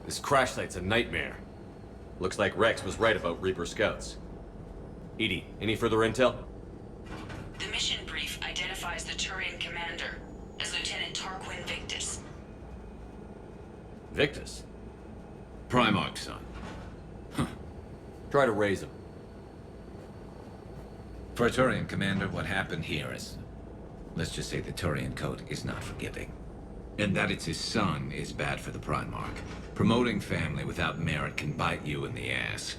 This crash site's a nightmare. Looks like Rex was right about Reaper scouts. Edie, any further intel? The mission brief identifies the Turian commander as Lieutenant Tarquin Victus. Victus? Primarch's son. Try to raise him. For a Turian commander, what happened here is... let's just say the Turian code is not forgiving. And that it's his son is bad for the Primarch. Promoting family without merit can bite you in the ass.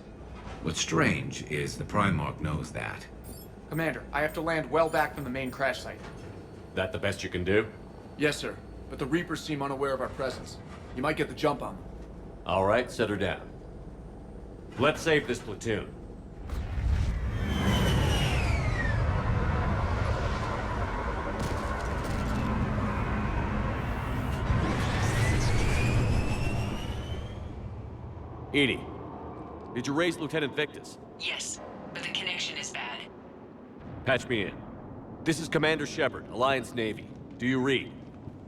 What's strange is the Primarch knows that. Commander, I have to land well back from the main crash site. That the best you can do? Yes, sir. But the Reapers seem unaware of our presence. You might get the jump on them. All right, set her down. Let's save this platoon. Edie, did you raise Lieutenant Victus? Yes, but the connection is bad. Patch me in. This is Commander Shepard, Alliance Navy. Do you read?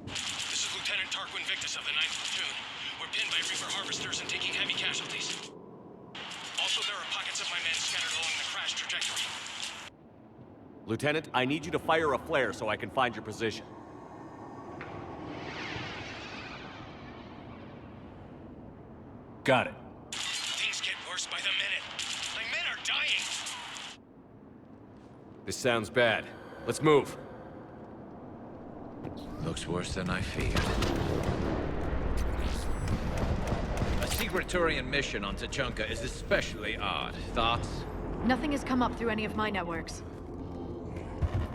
This is Lieutenant Tarquin Victus of the 9th Platoon. We're pinned by Reaper harvesters and taking heavy casualties. Also, there are pockets of my men scattered along the crash trajectory. Lieutenant, I need you to fire a flare so I can find your position. Got it. Things get worse by the minute. My men are dying! This sounds bad. Let's move. Looks worse than I feared. A secret Turian mission on Tachanka is especially odd. Thoughts? Nothing has come up through any of my networks.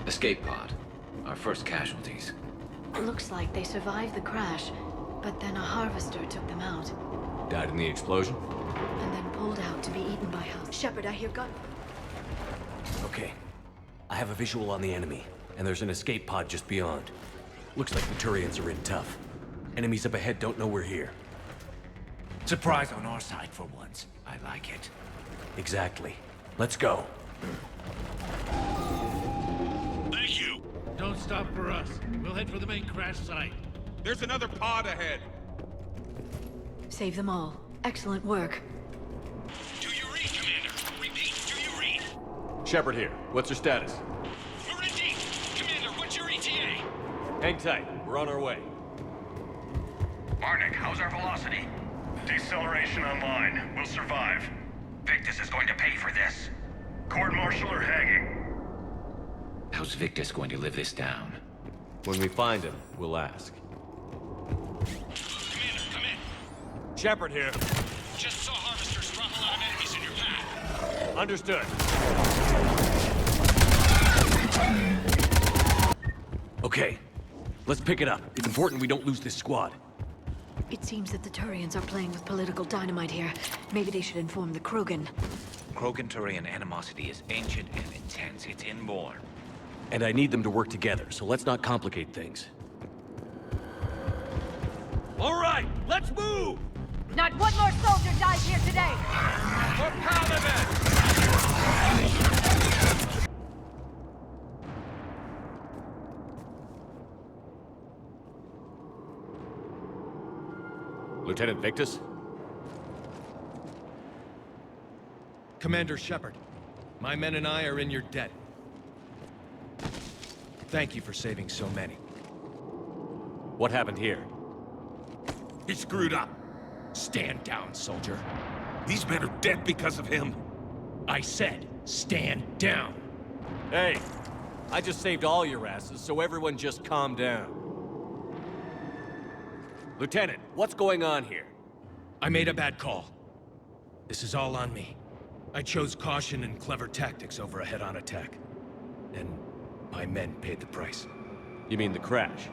Escape pod. Our first casualties. Looks like they survived the crash, but then a harvester took them out, Died in the explosion? and then pulled out to be eaten by house. Shepard, I hear gun. Okay. I have a visual on the enemy, and there's an escape pod just beyond. Looks like the Turians are in tough. Enemies up ahead don't know we're here. Surprise on our side for once. I like it. Exactly. Let's go. Thank you! Don't stop for us. We'll head for the main crash site. There's another pod ahead. Save them all. Excellent work. Do you read, Commander? Repeat, do you read? Shepard here. What's your status? We're in deep! Commander, what's your ETA? Hang tight. We're on our way. Marnik, how's our velocity? Deceleration online. We'll survive. Victus is going to pay for this. Court-martial or hanging? How's Victus going to live this down? When we find him, we'll ask. Commander, come in. Shepard here. Just saw harvesters drop a lot of enemies in your path. Understood. Okay. Let's pick it up. It's important we don't lose this squad. It seems that the Turians are playing with political dynamite here. Maybe they should inform the Krogan. Krogan-Turian animosity is ancient and intense. It's inborn. And I need them to work together, so let's not complicate things. All right, let's move! Not one more soldier dies here today! For Paladin! Lieutenant Victus? Commander Shepard, my men and I are in your debt. Thank you for saving so many. What happened here? He screwed up. Stand down, soldier. These men are dead because of him. I said, stand down. Hey, I just saved all your asses, so everyone just calm down. Lieutenant, what's going on here? I made a bad call. This is all on me. I chose caution and clever tactics over a head-on attack. And my men paid the price. You mean the crash?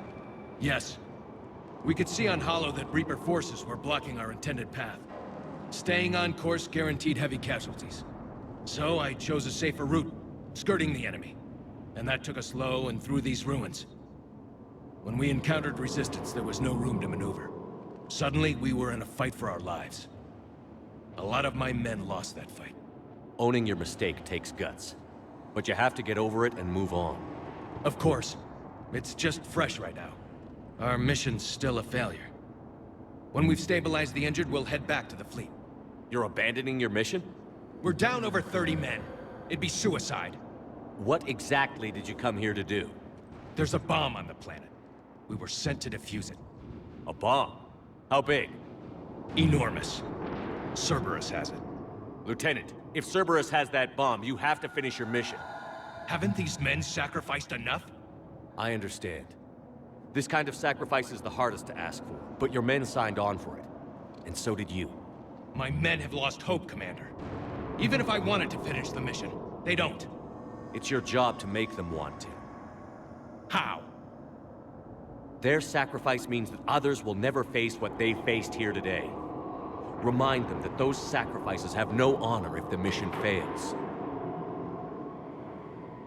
Yes. We could see on Hollow that Reaper forces were blocking our intended path. Staying on course guaranteed heavy casualties. So I chose a safer route, skirting the enemy. And that took us low and through these ruins. When we encountered resistance, there was no room to maneuver. Suddenly, we were in a fight for our lives. A lot of my men lost that fight. Owning your mistake takes guts. But you have to get over it and move on. Of course. It's just fresh right now. Our mission's still a failure. When we've stabilized the injured, we'll head back to the fleet. You're abandoning your mission? We're down over 30 men. It'd be suicide. What exactly did you come here to do? There's a bomb on the planet. We were sent to defuse it. A bomb? How big? Enormous. Cerberus has it. Lieutenant, if Cerberus has that bomb, you have to finish your mission. Haven't these men sacrificed enough? I understand. This kind of sacrifice is the hardest to ask for, but your men signed on for it. And so did you. My men have lost hope, Commander. Even if I wanted to finish the mission, they don't. It's your job to make them want to. How? Their sacrifice means that others will never face what they faced here today. Remind them that those sacrifices have no honor if the mission fails.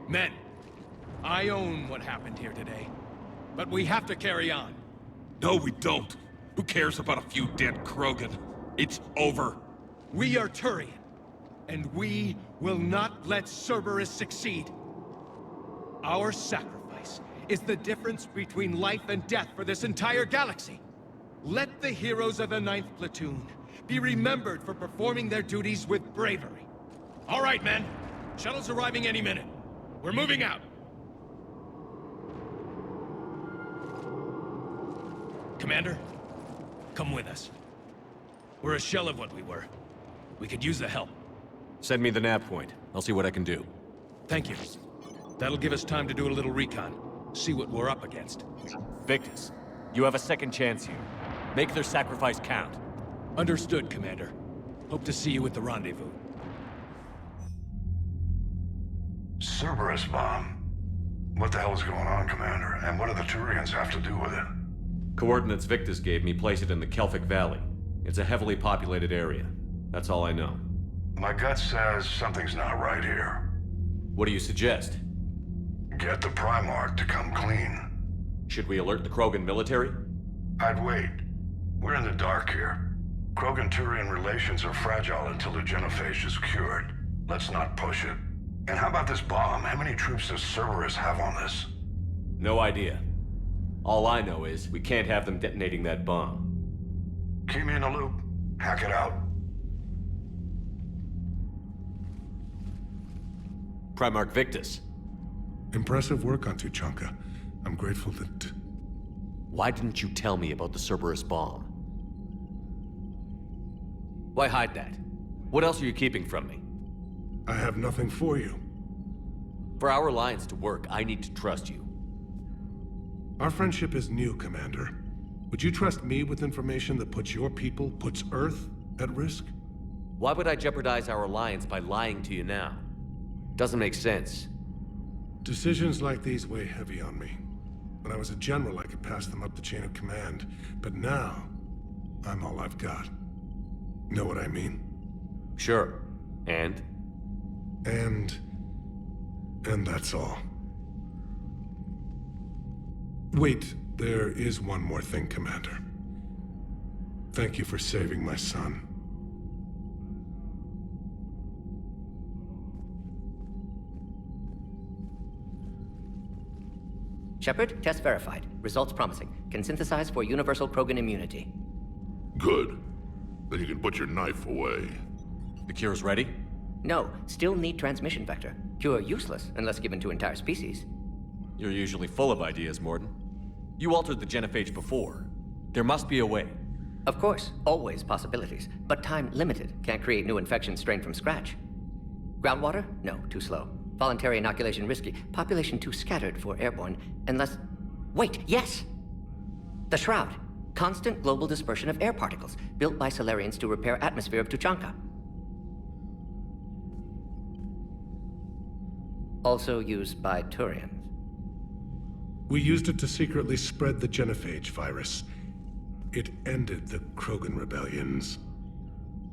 Men, I own what happened here today. But we have to carry on. No, we don't. Who cares about a few dead Krogan? It's over. We are Turian, and we will not let Cerberus succeed. Our sacrifice is the difference between life and death for this entire galaxy. Let the heroes of the 9th Platoon be remembered for performing their duties with bravery. All right, men. Shuttle's arriving any minute. We're moving out. Commander, come with us. We're a shell of what we were. We could use the help. Send me the nav point. I'll see what I can do. Thank you. That'll give us time to do a little recon. See what we're up against. Victus, you have a second chance here. Make their sacrifice count. Understood, Commander. Hope to see you at the rendezvous. Cerberus bomb. What the hell is going on, Commander? And what do the Turians have to do with it? Coordinates Victus gave me place it in the Kelphic Valley. It's a heavily populated area. That's all I know. My gut says something's not right here. What do you suggest? Get the Primarch to come clean. Should we alert the Krogan military? I'd wait. We're in the dark here. Krogan-Turian relations are fragile until the genophage is cured. Let's not push it. And how about this bomb? How many troops does Cerberus have on this? No idea. All I know is we can't have them detonating that bomb. Keep me in the loop. Hack it out. Primarch Victus. Impressive work on Tuchanka. I'm grateful that... Why didn't you tell me about the Cerberus bomb? Why hide that? What else are you keeping from me? I have nothing for you. For our alliance to work, I need to trust you. Our friendship is new, Commander. Would you trust me with information that puts your people, puts Earth, at risk? Why would I jeopardize our alliance by lying to you now? Doesn't make sense. Decisions like these weigh heavy on me. When I was a general, I could pass them up the chain of command. But now, I'm all I've got. Know what I mean? Sure. And that's all. Wait, there is one more thing, Commander. Thank you for saving my son. Shepard, test verified. Results promising. Can synthesize for universal Krogan immunity. Good. Then you can put your knife away. The cure's ready? No, still need transmission vector. Cure useless unless given to entire species. You're usually full of ideas, Morden. You altered the genophage before. There must be a way. Of course, always possibilities, but time limited. Can't create new infections strained from scratch. Groundwater? No, too slow. Voluntary inoculation risky. Population too scattered for airborne, unless... Wait, yes! The Shroud. Constant global dispersion of air particles, built by Solarians to repair atmosphere of Tuchanka. Also used by Turians. We used it to secretly spread the genophage virus. It ended the Krogan rebellions.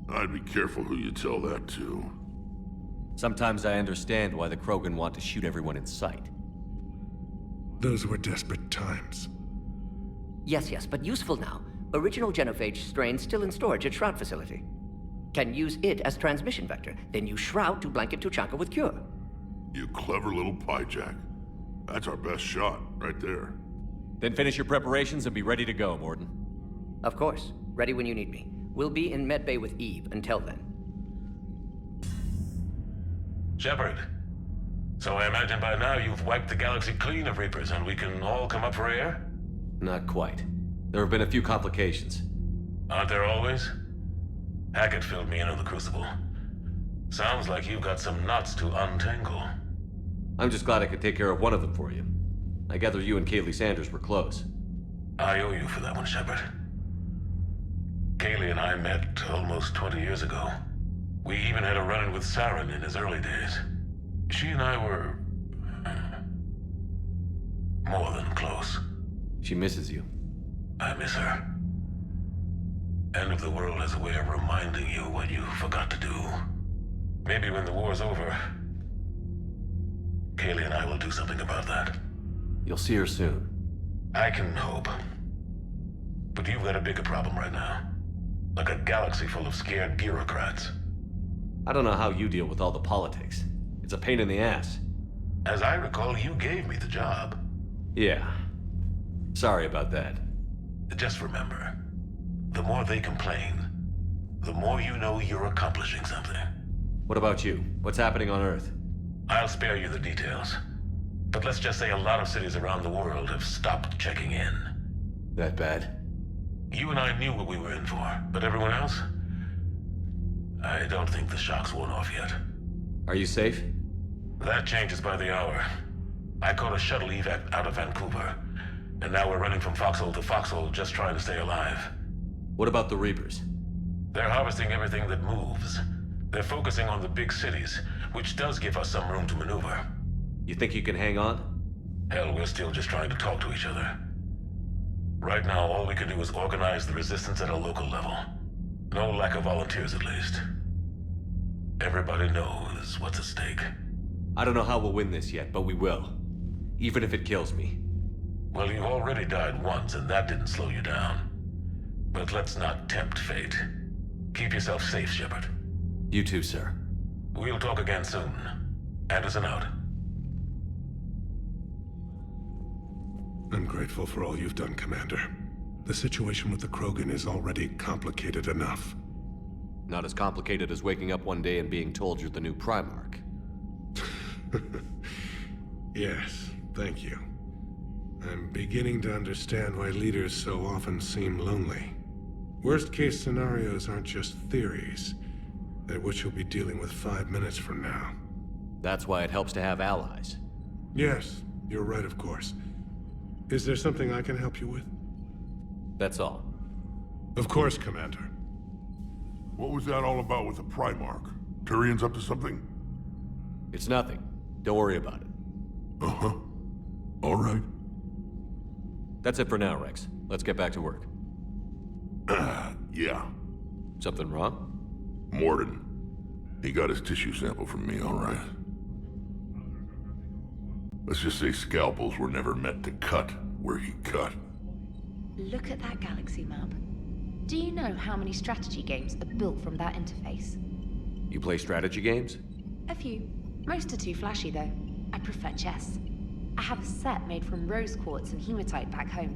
I'd be careful who you tell that to. Sometimes I understand why the Krogan want to shoot everyone in sight. Those were desperate times. Yes, but useful now. Original genophage strain still in storage at Shroud facility. Can use it as transmission vector, then use Shroud to blanket Tuchanka with cure. You clever little pyjack. That's our best shot, right there. Then finish your preparations and be ready to go, Morden. Of course. Ready when you need me. We'll be in medbay with Eve until then. Shepard. So I imagine by now you've wiped the galaxy clean of Reapers and we can all come up for air? Not quite. There have been a few complications. Aren't there always? Hackett filled me in on the Crucible. Sounds like you've got some knots to untangle. I'm just glad I could take care of one of them for you. I gather you and Kaylee Sanders were close. I owe you for that one, Shepard. Kaylee and I met almost 20 years ago. We even had a run-in with Saren in his early days. She and I were... more than close. She misses you. I miss her. End of the world has a way of reminding you what you forgot to do. Maybe when the war's over, Kaylee and I will do something about that. You'll see her soon. I can hope. But you've got a bigger problem right now. Like a galaxy full of scared bureaucrats. I don't know how you deal with all the politics. It's a pain in the ass. As I recall, you gave me the job. Yeah. Sorry about that. Just remember, the more they complain, the more you know you're accomplishing something. What about you? What's happening on Earth? I'll spare you the details. But let's just say a lot of cities around the world have stopped checking in. That bad? You and I knew what we were in for, but everyone else? I don't think the shock's worn off yet. Are you safe? That changes by the hour. I caught a shuttle evac out of Vancouver, and now we're running from foxhole to foxhole just trying to stay alive. What about the Reapers? They're harvesting everything that moves. They're focusing on the big cities, which does give us some room to maneuver. You think you can hang on? Hell, we're still just trying to talk to each other. Right now, all we can do is organize the resistance at a local level. No lack of volunteers, at least. Everybody knows what's at stake. I don't know how we'll win this yet, but we will. Even if it kills me. Well, you've already died once, and that didn't slow you down. But let's not tempt fate. Keep yourself safe, Shepard. You too, sir. We'll talk again soon. Anderson out. I'm grateful for all you've done, Commander. The situation with the Krogan is already complicated enough. Not as complicated as waking up one day and being told you're the new Primarch. Yes, thank you. I'm beginning to understand why leaders so often seem lonely. Worst-case scenarios aren't just theories. They're what you'll be dealing with 5 minutes from now. That's why it helps to have allies. Yes, you're right, of course. Is there something I can help you with? That's all. Of course, Commander. What was that all about with the Primarch? Turian's up to something? It's nothing. Don't worry about it. Uh-huh. All right. That's it for now, Rex. Let's get back to work. Yeah. Something wrong? Morden. He got his tissue sample from me, all right. Let's just say scalpels were never meant to cut where he cut. Look at that galaxy map. Do you know how many strategy games are built from that interface? You play strategy games? A few. Most are too flashy, though. I prefer chess. I have a set made from rose quartz and hematite back home.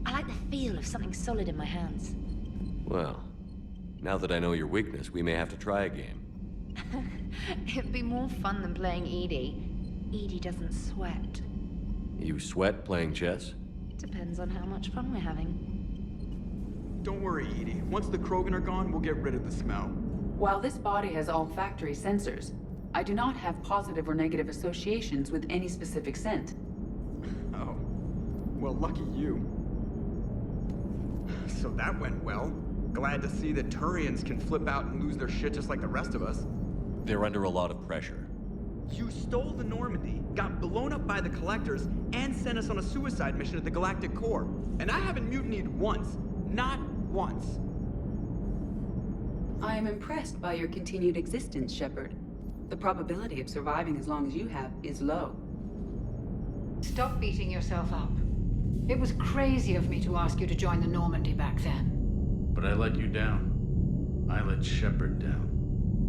I like the feel of something solid in my hands. Well, now that I know your weakness, we may have to try a game. It'd be more fun than playing Edie. Edie doesn't sweat. You sweat playing chess? Depends on how much fun we're having. Don't worry, Edie. Once the Krogan are gone, we'll get rid of the smell. While this body has olfactory sensors, I do not have positive or negative associations with any specific scent. Oh. Well, lucky you. So that went well. Glad to see that Turians can flip out and lose their shit just like the rest of us. They're under a lot of pressure. You stole the Normandy, got blown up by the Collectors, and sent us on a suicide mission at the Galactic Core. And I haven't mutinied once. Not once. I am impressed by your continued existence, Shepard. The probability of surviving as long as you have is low. Stop beating yourself up. It was crazy of me to ask you to join the Normandy back then. But I let you down. I let Shepard down.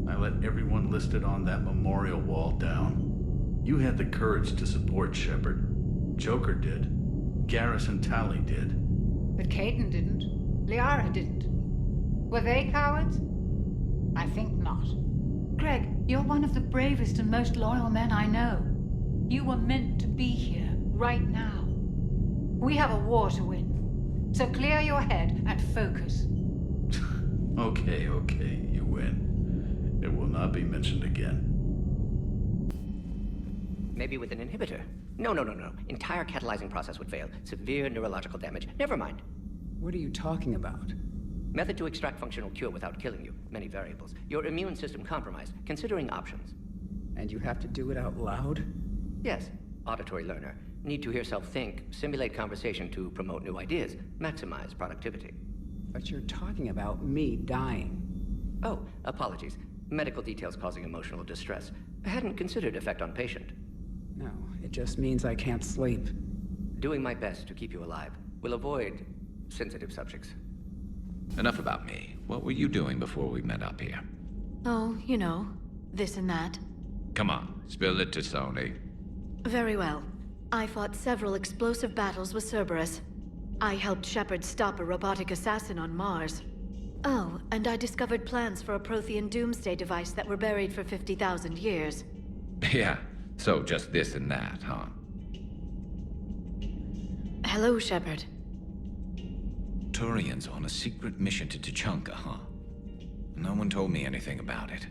I let everyone listed on that memorial wall down. You had the courage to support Shepard. Joker did. Garrus and Tali did. But Caden didn't. Liara didn't. Were they cowards? I think not. Greg, you're one of the bravest and most loyal men I know. You were meant to be here, right now. We have a war to win. So clear your head and focus. Okay, you win. It will not be mentioned again. Maybe with an inhibitor. No. Entire catalyzing process would fail. Severe neurological damage. Never mind. What are you talking about? Method to extract functional cure without killing you. Many variables. Your immune system compromised. Considering options. And you have to do it out loud? Yes. Auditory learner. Need to hear self think, simulate conversation to promote new ideas, maximize productivity. But you're talking about me dying. Oh, apologies. Medical details causing emotional distress. I hadn't considered effect on patient. No, it just means I can't sleep. Doing my best to keep you alive. Will avoid sensitive subjects. Enough about me. What were you doing before we met up here? Oh, you know, this and that. Come on, spill it to Sony. Very well. I fought several explosive battles with Cerberus. I helped Shepard stop a robotic assassin on Mars. Oh, and I discovered plans for a Prothean doomsday device that were buried for 50,000 years. Yeah, so just this and that, huh? Hello, Shepard. Turians on a secret mission to Tuchanka, huh? No one told me anything about it.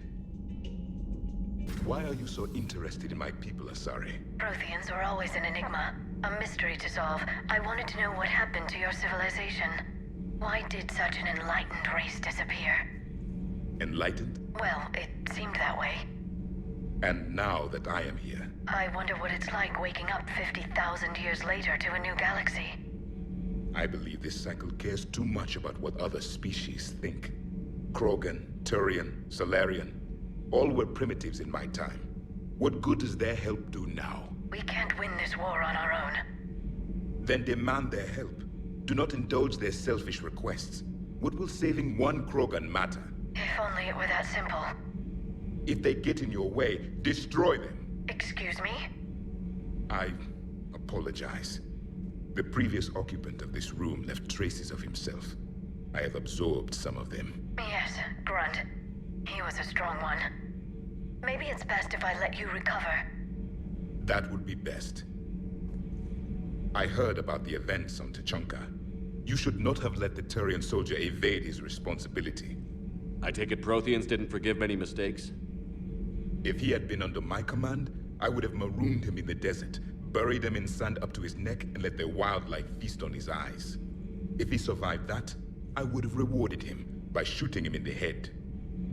Why are you so interested in my people, Asari? Protheans were always an enigma, a mystery to solve. I wanted to know what happened to your civilization. Why did such an enlightened race disappear? Enlightened? Well, it seemed that way. And now that I am here... I wonder what it's like waking up 50,000 years later to a new galaxy. I believe this cycle cares too much about what other species think. Krogan, Turian, Solarian, all were primitives in my time. What good does their help do now? We can't win this war on our own. Then demand their help. Do not indulge their selfish requests. What will saving one Krogan matter? If only it were that simple. If they get in your way, destroy them. Excuse me? I apologize. The previous occupant of this room left traces of himself. I have absorbed some of them. Yes, Grunt. He was a strong one. Maybe it's best if I let you recover. That would be best. I heard about the events on Tuchanka. You should not have let the Turian soldier evade his responsibility. I take it Protheans didn't forgive many mistakes? If he had been under my command, I would have marooned him in the desert, buried him in sand up to his neck, and let the wildlife feast on his eyes. If he survived that, I would have rewarded him by shooting him in the head.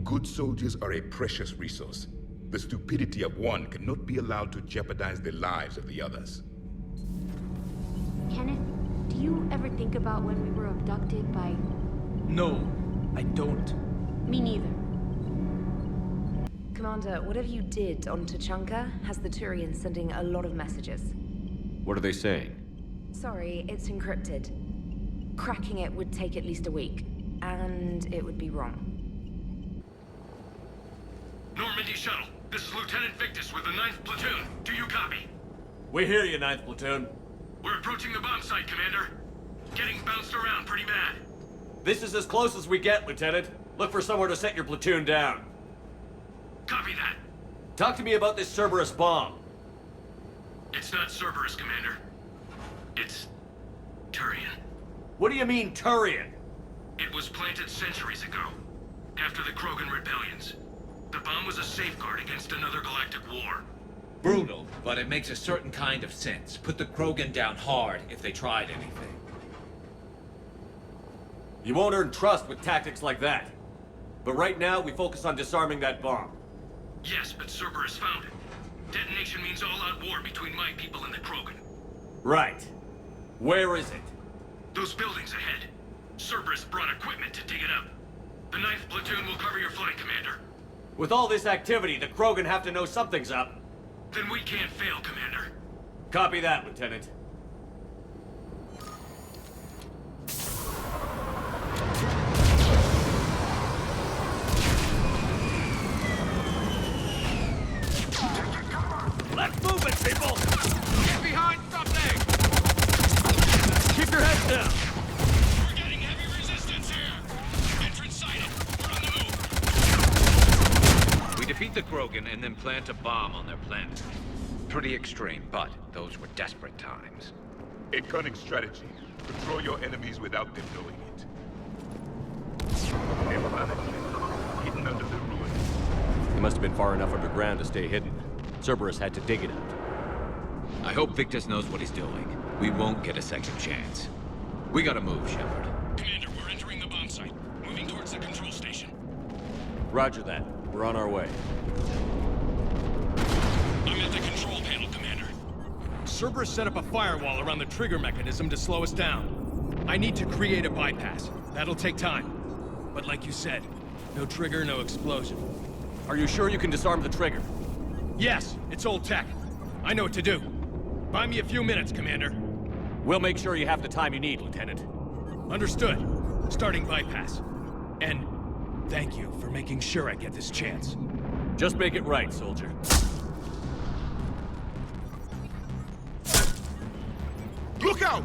Good soldiers are a precious resource. The stupidity of one cannot be allowed to jeopardize the lives of the others. Kenneth, do you ever think about when we were abducted by... No, I don't. Me neither. Commander, whatever you did on Tuchanka has the Turians sending a lot of messages. What are they saying? Sorry, it's encrypted. Cracking it would take at least a week, and it would be wrong. Normandy Shuttle, this is Lieutenant Victus with the 9th Platoon. Do you copy? We hear you, 9th Platoon. We're approaching the bomb site, Commander. Getting bounced around pretty bad. This is as close as we get, Lieutenant. Look for somewhere to set your platoon down. Copy that. Talk to me about this Cerberus bomb. It's not Cerberus, Commander. It's... Turian. What do you mean, Turian? It was planted centuries ago, after the Krogan rebellions. The bomb was a safeguard against another galactic war. Brutal, but it makes a certain kind of sense. Put the Krogan down hard if they tried anything. You won't earn trust with tactics like that. But right now, we focus on disarming that bomb. Yes, but Cerberus found it. Detonation means all-out war between my people and the Krogan. Right. Where is it? Those buildings ahead. Cerberus brought equipment to dig it up. The 9th Platoon will cover your flank, Commander. With all this activity, the Krogan have to know something's up. Then we can't fail, Commander. Copy that, Lieutenant. Let's move it, people! Get behind something! Keep your heads down! We're getting heavy resistance here! Entrance sighted! Defeat the Krogan and then plant a bomb on their planet. Pretty extreme, but those were desperate times. A cunning strategy. Control your enemies without them knowing it. A planet hidden under the ruins. He must have been far enough underground to stay hidden. Cerberus had to dig it out. I hope Victus knows what he's doing. We won't get a second chance. We gotta move, Shepard. Commander, we're entering the bomb site. Moving towards the control station. Roger that. We're on our way. I'm at the control panel, Commander. Cerberus set up a firewall around the trigger mechanism to slow us down. I need to create a bypass. That'll take time. But like you said, no trigger, no explosion. Are you sure you can disarm the trigger? Yes, it's old tech. I know what to do. Buy me a few minutes, Commander. We'll make sure you have the time you need, Lieutenant. Understood. Starting bypass. And thank you for making sure I get this chance. Just make it right, soldier. Look out!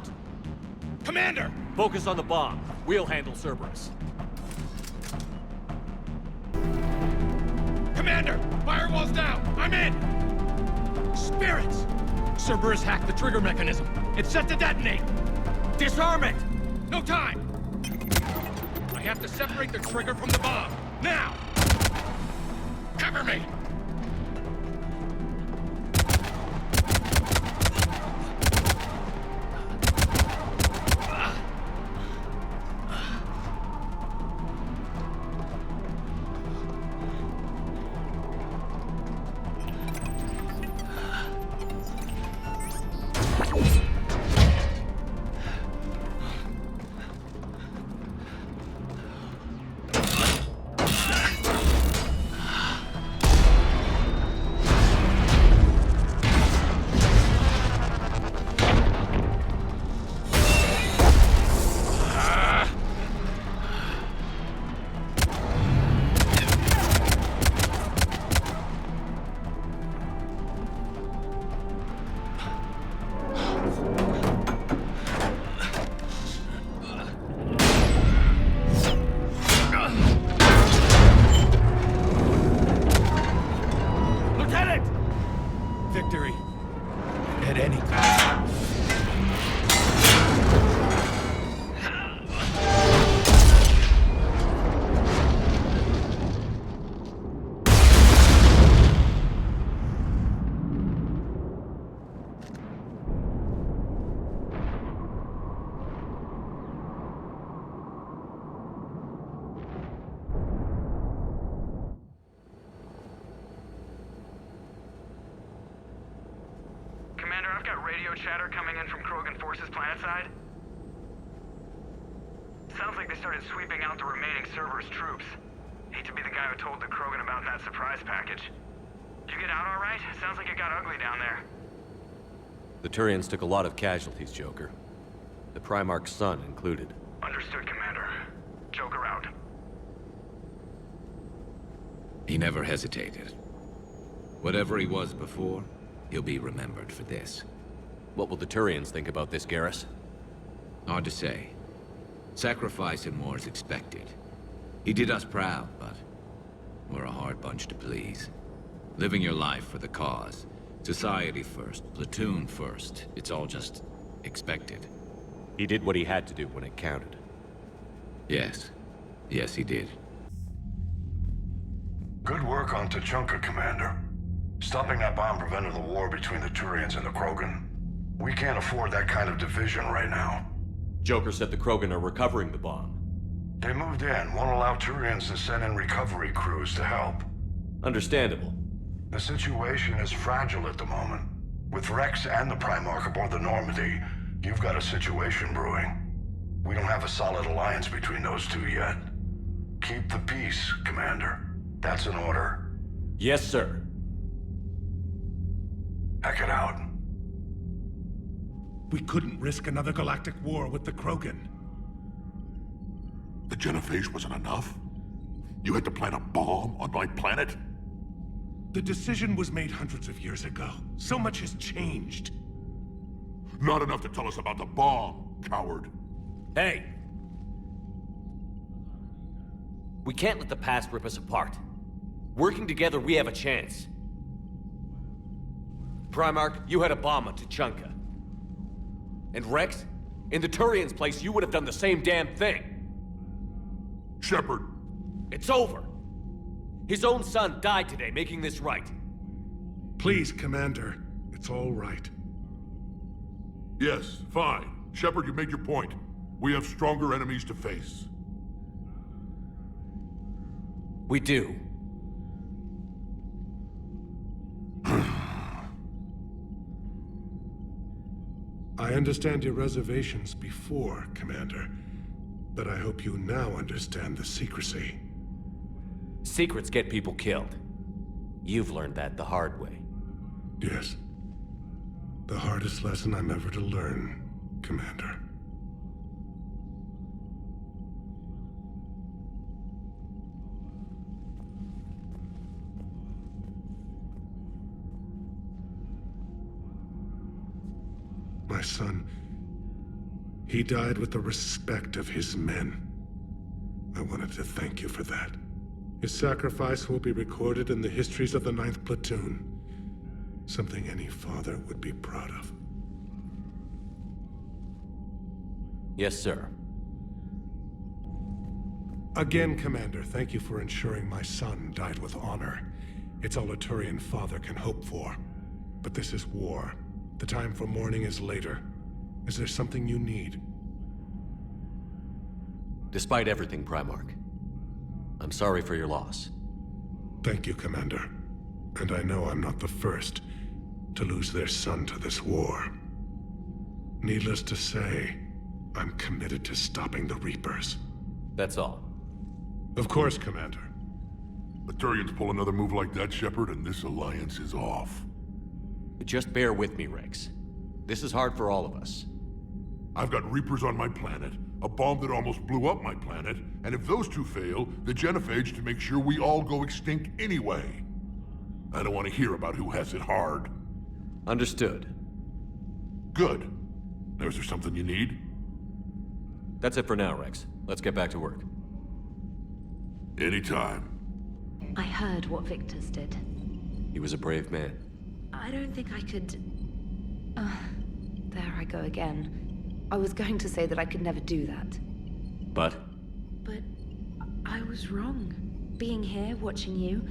Commander! Focus on the bomb. We'll handle Cerberus. Commander! Firewall's down! I'm in! Spirits! Cerberus hacked the trigger mechanism. It's set to detonate! Disarm it! No time! I have to separate the trigger from the bomb. Now! Cover me! Victory. At any cost. Commander, I've got radio chatter coming in from Krogan forces planetside. Sounds like they started sweeping out the remaining Cerberus troops. Hate to be the guy who told the Krogan about that surprise package. Did you get out all right? Sounds like it got ugly down there. The Turians took a lot of casualties, Joker. The Primarch's son included. Understood, Commander. Joker out. He never hesitated. Whatever he was before, he'll be remembered for this. What will the Turians think about this, Garrus? Hard to say. Sacrifice in war is expected. He did us proud, but we're a hard bunch to please. Living your life for the cause. Society first, platoon first. It's all just expected. He did what he had to do when it counted. Yes. Yes, he did. Good work on Tuchanka, Commander. Stopping that bomb prevented the war between the Turians and the Krogan. We can't afford that kind of division right now. Joker said the Krogan are recovering the bomb. They moved in, won't allow Turians to send in recovery crews to help. Understandable. The situation is fragile at the moment. With Rex and the Primarch aboard the Normandy, you've got a situation brewing. We don't have a solid alliance between those two yet. Keep the peace, Commander. That's an order. Yes, sir. Heck it out. We couldn't risk another galactic war with the Krogan. The Genophage wasn't enough? You had to plant a bomb on my planet? The decision was made hundreds of years ago. So much has changed. Not enough to tell us about the bomb, coward. Hey! We can't let the past rip us apart. Working together, we have a chance. Primarch, you had a bomb on Tuchanka. And Rex, in the Turian's place, you would have done the same damn thing. Shepard. It's over. His own son died today, making this right. Please, Commander. It's all right. Yes, fine. Shepard, you made your point. We have stronger enemies to face. We do. I understand your reservations before, Commander. But I hope you now understand the secrecy. Secrets get people killed. You've learned that the hard way. Yes. The hardest lesson I'm ever to learn, Commander. My son, he died with the respect of his men. I wanted to thank you for that. His sacrifice will be recorded in the histories of the 9th Platoon. Something any father would be proud of. Yes, sir. Again, Commander, thank you for ensuring my son died with honor. It's all a Turian father can hope for. But this is war. The time for mourning is later. Is there something you need? Despite everything, Primarch, I'm sorry for your loss. Thank you, Commander. And I know I'm not the first to lose their son to this war. Needless to say, I'm committed to stopping the Reapers. That's all. Of course, Commander. The Turians pull another move like that, Shepard, and this alliance is off. Just bear with me, Rex. This is hard for all of us. I've got Reapers on my planet, a bomb that almost blew up my planet, and if those two fail, the genophage to make sure we all go extinct anyway. I don't want to hear about who has it hard. Understood. Good. Now, is there something you need? That's it for now, Rex. Let's get back to work. Anytime. I heard what Victor's did. He was a brave man. I don't think I could... there I go again. I was going to say that I could never do that. But I was wrong. Being here, watching you,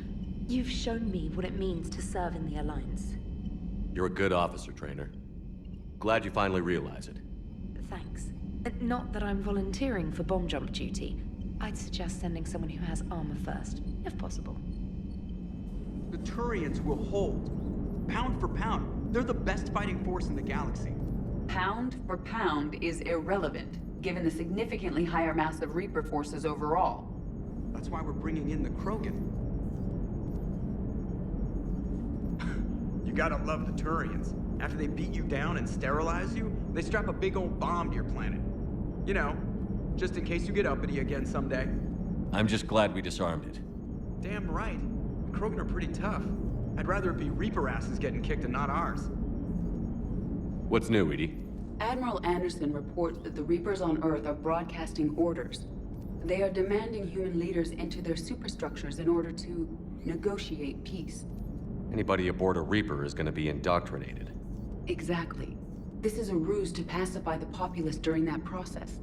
you've shown me what it means to serve in the Alliance. you're a good officer, Trainer. Glad you finally realize it. Thanks. Not that I'm volunteering for bomb jump duty. I'd suggest sending someone who has armor first, if possible. The Turians will hold. Pound for pound, they're the best fighting force in the galaxy. Pound for pound is irrelevant, given the significantly higher mass of Reaper forces overall. That's why we're bringing in the Krogan. You gotta love the Turians. After they beat you down and sterilize you, they strap a big old bomb to your planet. You know, just in case you get uppity again someday. I'm just glad we disarmed it. Damn right. The Krogan are pretty tough. I'd rather it be Reaper asses getting kicked and not ours. What's new, Edie? Admiral Anderson reports that the Reapers on Earth are broadcasting orders. They are demanding human leaders enter their superstructures in order to negotiate peace. Anybody aboard a Reaper is gonna be indoctrinated. Exactly. This is a ruse to pacify the populace during that process.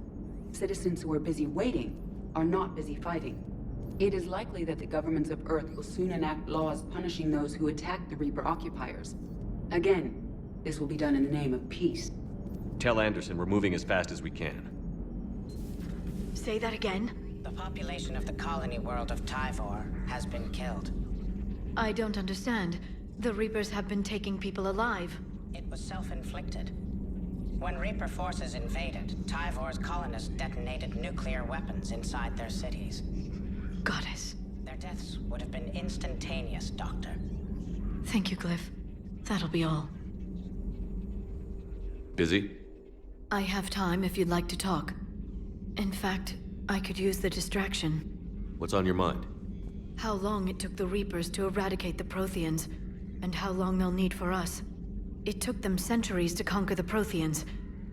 Citizens who are busy waiting are not busy fighting. It is likely that the governments of Earth will soon enact laws punishing those who attack the Reaper occupiers. Again, this will be done in the name of peace. Tell Anderson we're moving as fast as we can. Say that again? The population of the colony world of Tyvor has been killed. I don't understand. The Reapers have been taking people alive. It was self-inflicted. When Reaper forces invaded, Tyvor's colonists detonated nuclear weapons inside their cities. Goddess. Their deaths would have been instantaneous, Doctor. Thank you, Glyph. That'll be all. Busy? I have time if you'd like to talk. In fact, I could use the distraction. What's on your mind? How long it took the Reapers to eradicate the Protheans, and how long they'll need for us. It took them centuries to conquer the Protheans.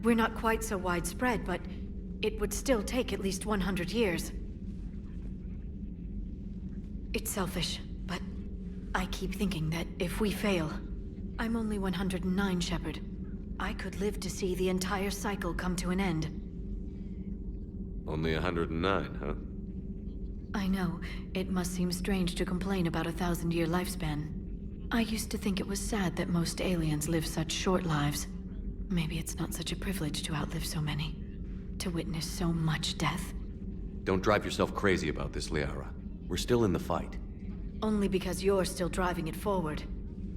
We're not quite so widespread, but it would still take at least 100 years. It's selfish. But I keep thinking that if we fail, I'm only 109, Shepard. I could live to see the entire cycle come to an end. Only 109, huh? I know, it must seem strange to complain about a 1,000-year lifespan. I used to think it was sad that most aliens live such short lives. Maybe it's not such a privilege to outlive so many. To witness so much death. Don't drive yourself crazy about this, Liara. We're still in the fight. Only because you're still driving it forward.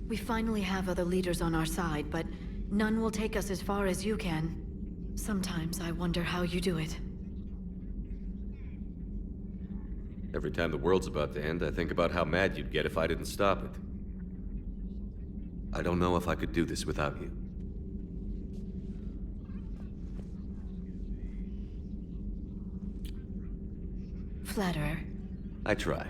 We finally have other leaders on our side, but none will take us as far as you can. Sometimes I wonder how you do it. Every time the world's about to end, I think about how mad you'd get if I didn't stop it. I don't know if I could do this without you. Flatterer. I try.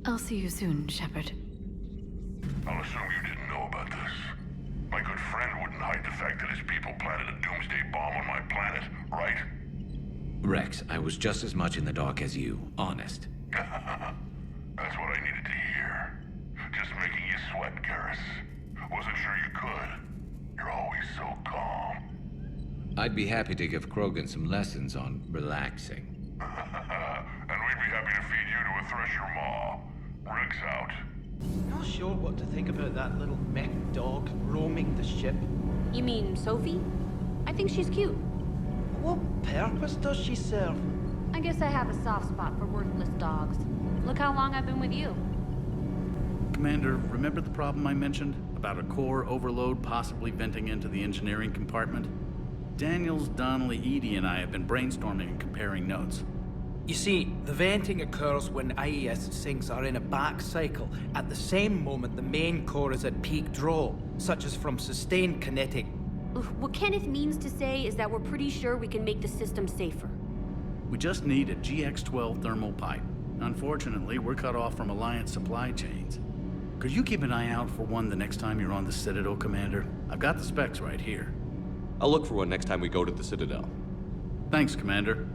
I'll see you soon, Shepard. I'll assume you didn't know about this. My good friend wouldn't hide the fact that his people planted a doomsday bomb on my planet, right? Rex, I was just as much in the dark as you, honest. That's what I needed to hear. Just making you sweat, Garrus. Wasn't sure you could. You're always so calm. I'd be happy to give Krogan some lessons on relaxing. And we'd be happy to feed you to a thresher maw. Rex out. Not sure what to think about that little mech dog roaming the ship. You mean Sophie? I think she's cute. What purpose does she serve? I guess I have a soft spot for worthless dogs. Look how long I've been with you. Commander, remember the problem I mentioned? About a core overload possibly venting into the engineering compartment? Daniels, Donnelly, Edie, and I have been brainstorming and comparing notes. You see, the venting occurs when IES sinks are in a back cycle at the same moment the main core is at peak draw, such as from sustained kinetic. What Kenneth means to say is that we're pretty sure we can make the system safer. We just need a GX-12 thermal pipe. Unfortunately, we're cut off from Alliance supply chains. Could you keep an eye out for one the next time you're on the Citadel, Commander? I've got the specs right here. I'll look for one next time we go to the Citadel. Thanks, Commander.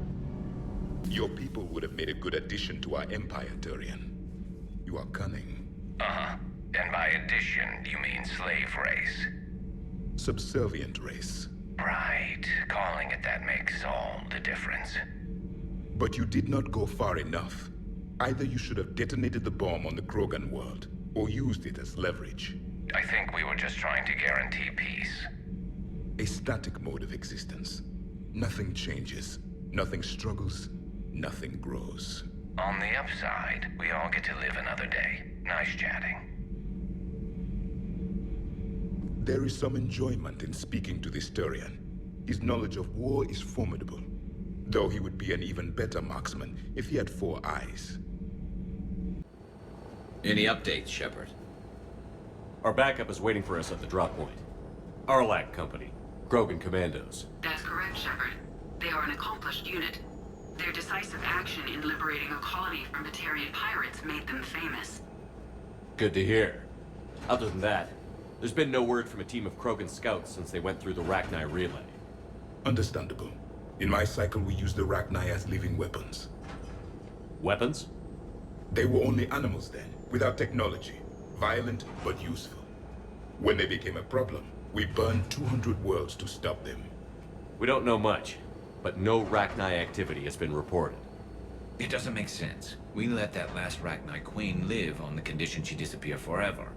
Your people would have made a good addition to our empire, Turian. You are cunning. Uh-huh. And by addition, you mean slave race? Subservient race. Right. Calling it that makes all the difference. But you did not go far enough. Either you should have detonated the bomb on the Krogan world, or used it as leverage. I think we were just trying to guarantee peace. A static mode of existence. Nothing changes, nothing struggles, nothing grows. On the upside, we all get to live another day. Nice chatting. There is some enjoyment in speaking to this Turian. His knowledge of war is formidable, though he would be an even better marksman if he had 4 eyes. Any updates, Shepard? Our backup is waiting for us at the drop point. Arlac Company. Krogan Commandos. That's correct, Shepard. They are an accomplished unit. Their decisive action in liberating a colony from Batarian pirates made them famous. Good to hear. Other than that, there's been no word from a team of Krogan scouts since they went through the Rachni relay. Understandable. In my cycle, we used the Rachni as living weapons. Weapons? They were only animals then, without technology. Violent, but useful. When they became a problem, we burned 200 worlds to stop them. We don't know much, but no Rachni activity has been reported. It doesn't make sense. We let that last Rachni queen live on the condition she disappear forever.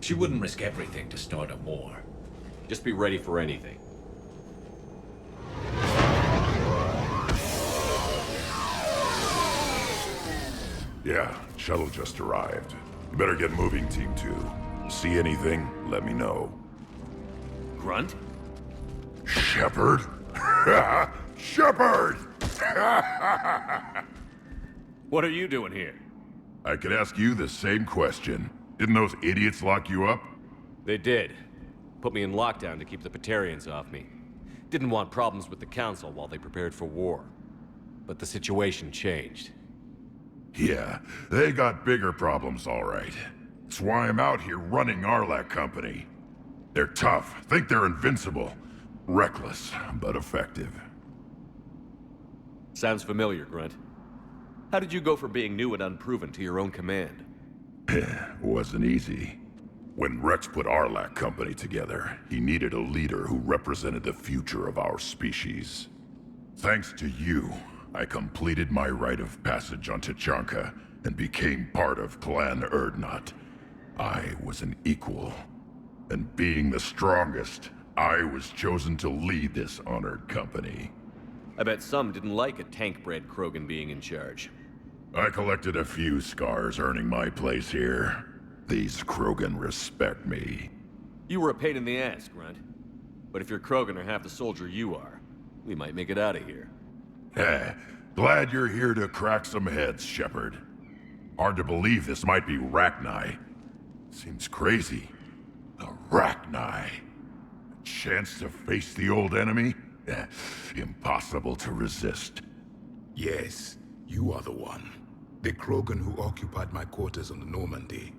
She wouldn't risk everything to start a war. Just be ready for anything. Yeah, shuttle just arrived. You better get moving, Team 2. See anything, let me know. Grunt? Shepard? Shepard! What are you doing here? I could ask you the same question. Didn't those idiots lock you up? They did. Put me in lockdown to keep the Batarians off me. Didn't want problems with the Council while they prepared for war. But the situation changed. Yeah, they got bigger problems, all right. That's why I'm out here running Arlac Company. They're tough, think they're invincible. Reckless, but effective. Sounds familiar, Grunt. How did you go from being new and unproven to your own command? Wasn't easy. When Rex put Arlac Company together, he needed a leader who represented the future of our species. Thanks to you, I completed my rite of passage on Tachanka and became part of Clan Erdnot. I was an equal. And being the strongest, I was chosen to lead this honored company. I bet some didn't like a tank-bred Krogan being in charge. I collected a few scars earning my place here. These Krogan respect me. You were a pain in the ass, Grunt. But if your Krogan are half the soldier you are, we might make it out of here. Glad you're here to crack some heads, Shepard. Hard to believe this might be Rachni. Seems crazy. The Rachni. A chance to face the old enemy? Impossible to resist. Yes, you are the one. The Krogan who occupied my quarters on the Normandy.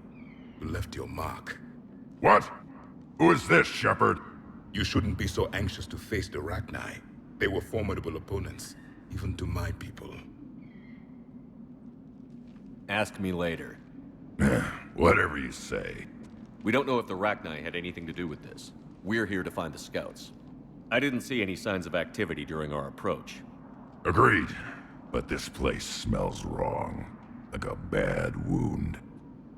You left your mark. What? Who is this, Shepard? You shouldn't be so anxious to face the Rachni. They were formidable opponents, even to my people. Ask me later. Whatever you say. We don't know if the Rachni had anything to do with this. We're here to find the scouts. I didn't see any signs of activity during our approach. Agreed. But this place smells wrong. Like a bad wound.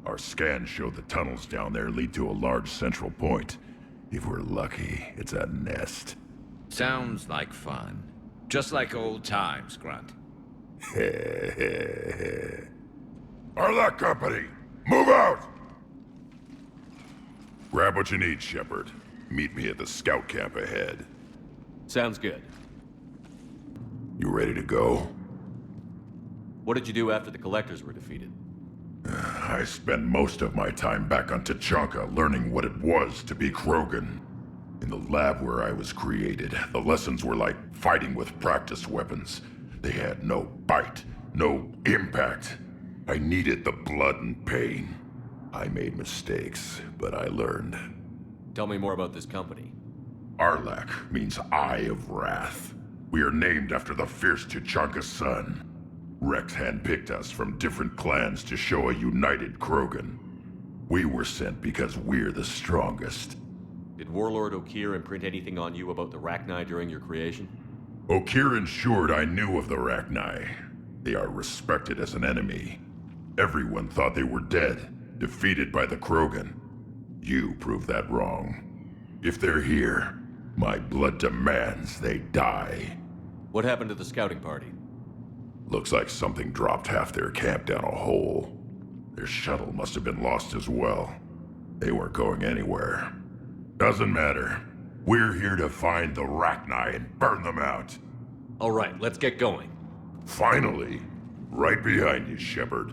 Our scans show the tunnels down there lead to a large central point. If we're lucky, it's a nest. Sounds like fun. Just like old times, Grunt. Arlac Company, move out! Grab what you need, Shepard. Meet me at the scout camp ahead. Sounds good. You ready to go? What did you do after the Collectors were defeated? I spent most of my time back on Tachanka learning what it was to be Krogan. In the lab where I was created, the lessons were like fighting with practice weapons. They had no bite, no impact. I needed the blood and pain. I made mistakes, but I learned. Tell me more about this company. Arlac means Eye of Wrath. We are named after the fierce Tachanka sun. Rex handpicked us from different clans to show a united Krogan. We were sent because we're the strongest. Did Warlord Okeer imprint anything on you about the Rachni during your creation? Okeer ensured I knew of the Rachni. They are respected as an enemy. Everyone thought they were dead, defeated by the Krogan. You proved that wrong. If they're here, my blood demands they die. What happened to the scouting party? Looks like something dropped half their camp down a hole. Their shuttle must have been lost as well. They weren't going anywhere. Doesn't matter. We're here to find the Rachni and burn them out. All right, let's get going. Finally. Right behind you, Shepard.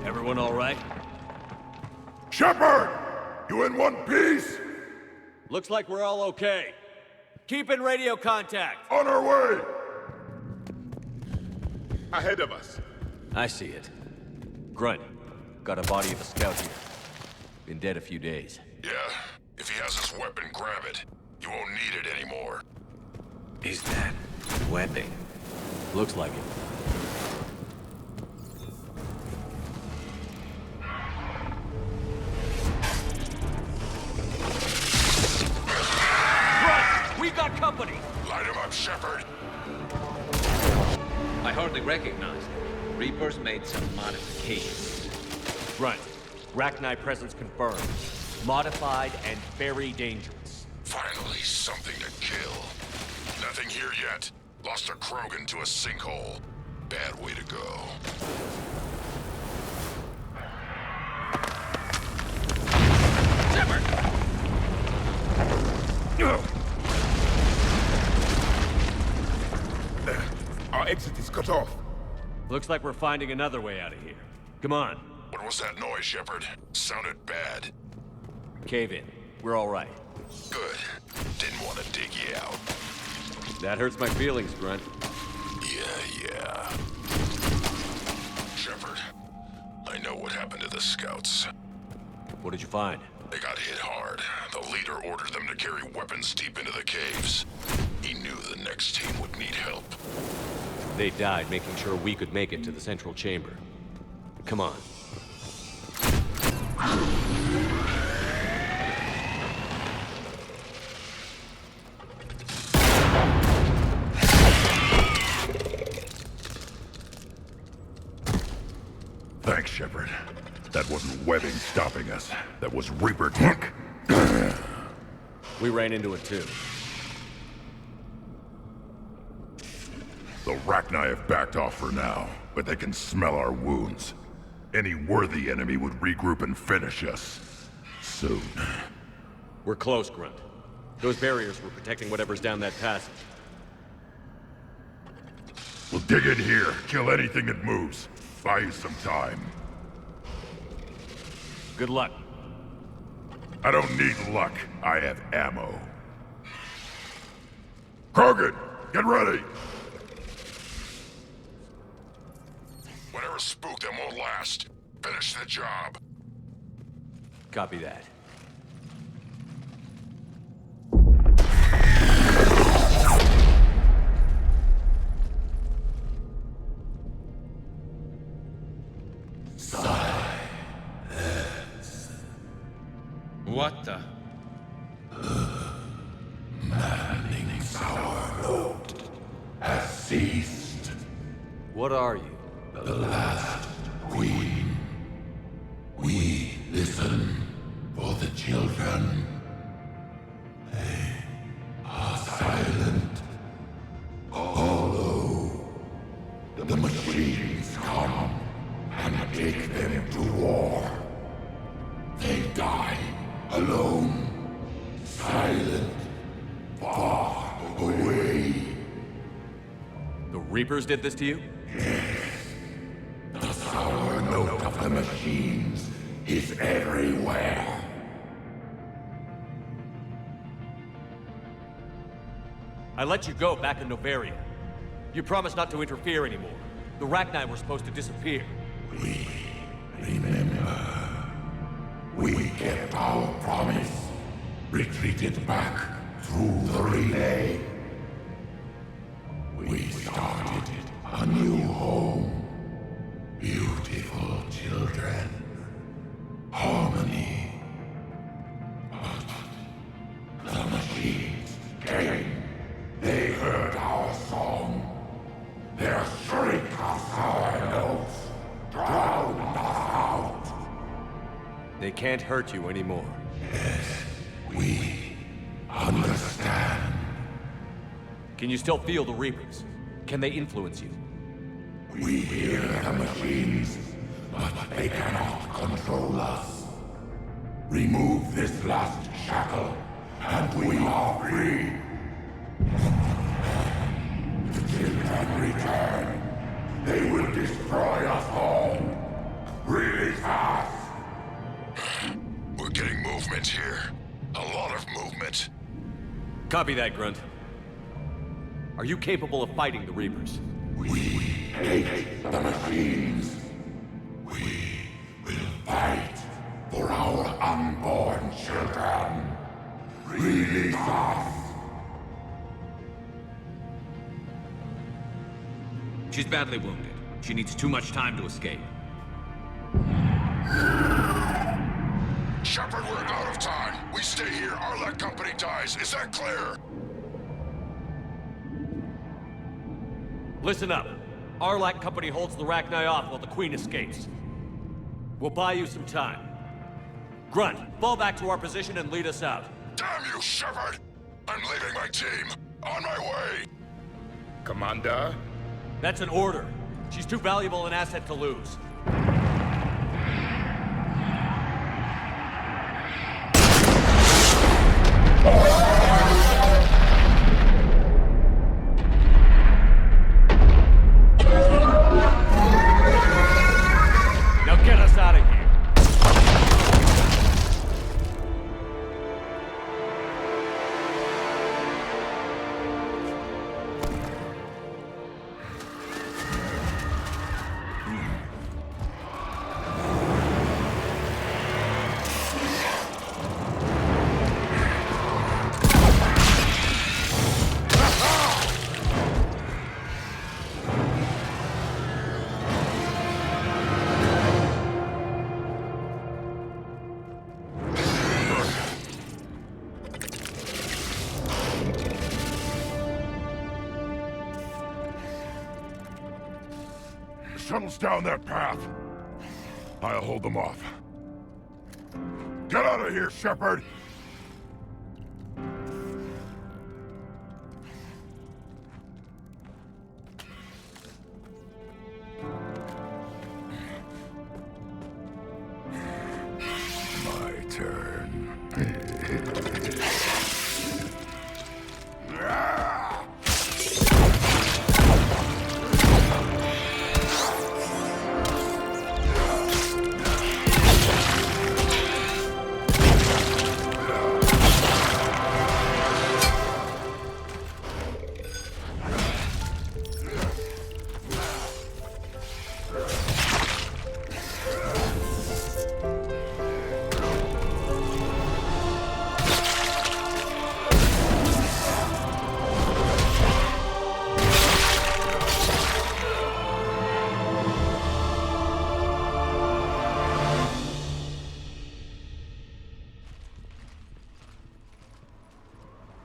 Everyone all right? Shepard! You in one piece? Looks like we're all okay. Keep in radio contact. On our way! Ahead of us. I see it. Grunt, got a body of a scout here. Been dead a few days. Yeah. If he has his weapon, grab it. You won't need it anymore. Is that webbing? Looks like it. We got company! Light him up, Shepard! I hardly recognize them. Reapers made some modifications. Right. Rachni presence confirmed. Modified and very dangerous. Finally, something to kill. Nothing here yet. Lost a Krogan to a sinkhole. Bad way to go. Shepard! Our exit is cut off. Looks like we're finding another way out of here. Come on. What was that noise, Shepard? Sounded bad. Cave in. We're all right. Good. Didn't want to dig you out. That hurts my feelings, Grunt. Yeah. Shepard, I know what happened to the scouts. What did you find? They got hit hard. The leader ordered them to carry weapons deep into the caves. He knew the next team would need help. They died making sure we could make it to the central chamber. Come on. Thanks, Shepard. That wasn't webbing stopping us. That was Reaper tech. We ran into it too. The Rachni have backed off for now, but they can smell our wounds. Any worthy enemy would regroup and finish us. Soon. We're close, Grunt. Those barriers were protecting whatever's down that passage. We'll dig in here, kill anything that moves. Buy you some time. Good luck. I don't need luck. I have ammo. Krogan, get ready! Whatever spooked them won't last. Finish the job. Copy that. What the? Maddening sour note has ceased. What are you? The last queen. We listen for the children. They are silent. Although the machines come and take them to war, they die alone, silent, far away. The Reapers did this to you? The sour note of the machines is everywhere. I let you go back in Novaria. You promised not to interfere anymore. The Rachni were supposed to disappear. We remember. We kept our promise. Retreated back through the relay. We started a new home. Beautiful children. Harmony. But the machines came. They heard our song. Their shriek of sour notes drowned us out. They can't hurt you anymore. Yes, we understand. Can you still feel the Reapers? Can they influence you? We hear the machines, but they cannot control us. Remove this last shackle, and we are free. The children return. They will destroy us all. Release us. We're getting movement here. A lot of movement. Copy that, Grunt. Are you capable of fighting the Reapers? We hate the machines. We will fight for our unborn children. Release us. She's badly wounded. She needs too much time to escape. Shepard, we're out of time. We stay here, Arlec Company dies. Is that clear? Listen up. Arlec Company holds the Rachni off while the Queen escapes. We'll buy you some time. Grunt, fall back to our position and lead us out. Damn you, Shepard! I'm leaving my team. On my way. Commander? That's an order. She's too valuable an asset to lose. Now get us out of here. shuttles down that path. I'll hold them off. Get out of here, Shepard! My turn.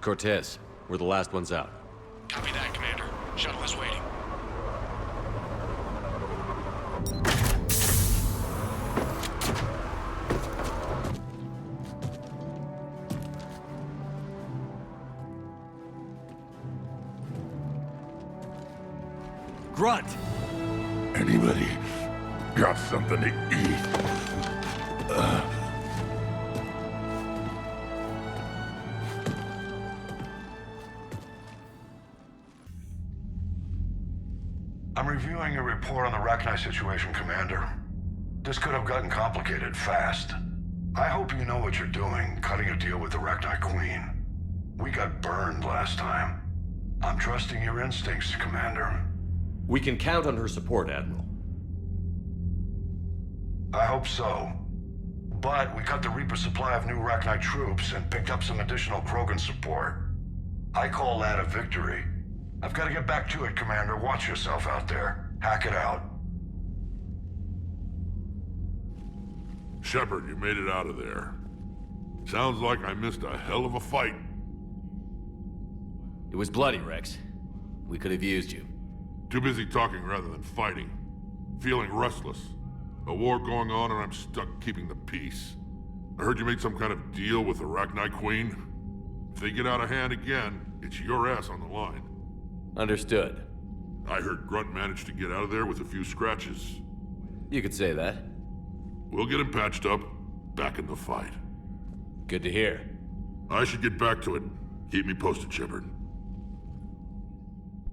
Cortez, we're the last ones out. Copy that, Commander. Shuttle is waiting. Grunt! Anybody got something to eat? I'm reviewing your report on the Rachni situation, Commander. This could have gotten complicated fast. I hope you know what you're doing, cutting a deal with the Rachni Queen. We got burned last time. I'm trusting your instincts, Commander. We can count on her support, Admiral. I hope so. But we cut the Reaper supply of new Rachni troops and picked up some additional Krogan support. I call that a victory. I've got to get back to it, Commander. Watch yourself out there. Hack it out. Shepard, you made it out of there. Sounds like I missed a hell of a fight. It was bloody, Rex. We could have used you. Too busy talking rather than fighting. Feeling restless. A war going on and I'm stuck keeping the peace. I heard you made some kind of deal with the Rachni Queen. If they get out of hand again, it's your ass on the line. Understood. I heard Grunt managed to get out of there with a few scratches. You could say that. We'll get him patched up, back in the fight. Good to hear. I should get back to it. Keep me posted, Shepard.